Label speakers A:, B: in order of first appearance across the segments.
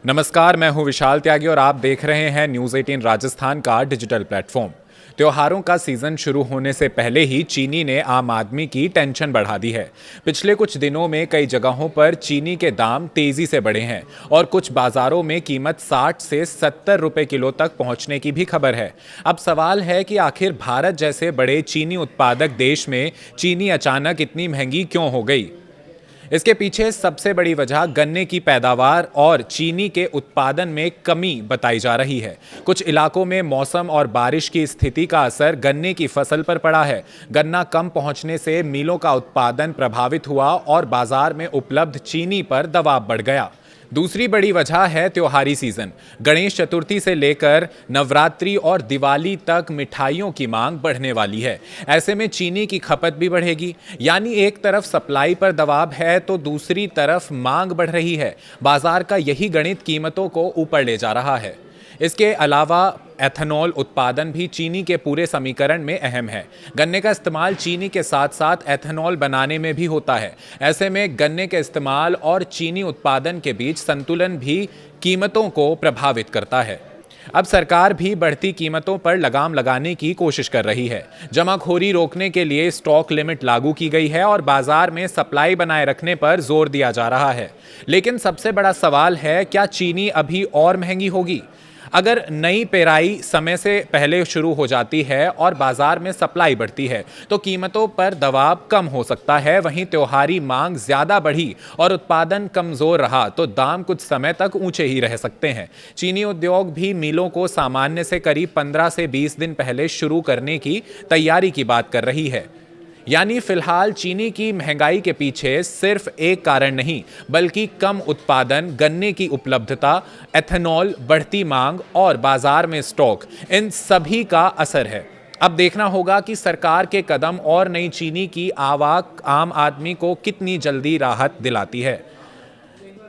A: नमस्कार, मैं हूं विशाल त्यागी और आप देख रहे हैं न्यूज़ 18 राजस्थान का डिजिटल प्लेटफॉर्म। त्योहारों का सीजन शुरू होने से पहले ही चीनी ने आम आदमी की टेंशन बढ़ा दी है। पिछले कुछ दिनों में कई जगहों पर चीनी के दाम तेजी से बढ़े हैं और कुछ बाजारों में कीमत 60 से 70 रुपए किलो तक पहुंचने की भी खबर है। अब सवाल है कि आखिर भारत जैसे बड़े चीनी उत्पादक देश में चीनी अचानक इतनी महंगी क्यों हो गई। इसके पीछे सबसे बड़ी वजह गन्ने की पैदावार और चीनी के उत्पादन में कमी बताई जा रही है। कुछ इलाकों में मौसम और बारिश की स्थिति का असर गन्ने की फसल पर पड़ा है। गन्ना कम पहुंचने से मिलों का उत्पादन प्रभावित हुआ और बाजार में उपलब्ध चीनी पर दबाव बढ़ गया। दूसरी बड़ी वजह है त्योहारी सीजन। गणेश चतुर्थी से लेकर नवरात्रि और दिवाली तक मिठाइयों की मांग बढ़ने वाली है। ऐसे में चीनी की खपत भी बढ़ेगी, यानी एक तरफ सप्लाई पर दबाव है तो दूसरी तरफ मांग बढ़ रही है। बाजार का यही गणित कीमतों को ऊपर ले जा रहा है। इसके अलावा एथेनॉल उत्पादन भी चीनी के पूरे समीकरण में अहम है। गन्ने का इस्तेमाल चीनी के साथ साथ एथेनॉल बनाने में भी होता है। ऐसे में गन्ने के इस्तेमाल और चीनी उत्पादन के बीच संतुलन भी कीमतों को प्रभावित करता है। अब सरकार भी बढ़ती कीमतों पर लगाम लगाने की कोशिश कर रही है। जमाखोरी रोकने के लिए स्टॉक लिमिट लागू की गई है और बाजार में सप्लाई बनाए रखने पर जोर दिया जा रहा है। लेकिन सबसे बड़ा सवाल है, क्या चीनी अभी और महंगी होगी? अगर नई पेराई समय से पहले शुरू हो जाती है और बाजार में सप्लाई बढ़ती है तो कीमतों पर दबाव कम हो सकता है। वहीं त्योहारी मांग ज्यादा बढ़ी और उत्पादन कमजोर रहा तो दाम कुछ समय तक ऊंचे ही रह सकते हैं। चीनी उद्योग भी मिलों को सामान्य से करीब 15 से 20 दिन पहले शुरू करने की तैयारी की बात कर रही है। यानी फिलहाल चीनी की महंगाई के पीछे सिर्फ एक कारण नहीं, बल्कि कम उत्पादन, गन्ने की उपलब्धता, एथेनॉल, बढ़ती मांग और बाजार में स्टॉक, इन सभी का असर है। अब देखना होगा कि सरकार के कदम और नई चीनी की आवक आम आदमी को कितनी जल्दी राहत दिलाती है।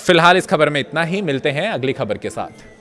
A: फिलहाल इस खबर में इतना ही। मिलते हैं अगली खबर के साथ।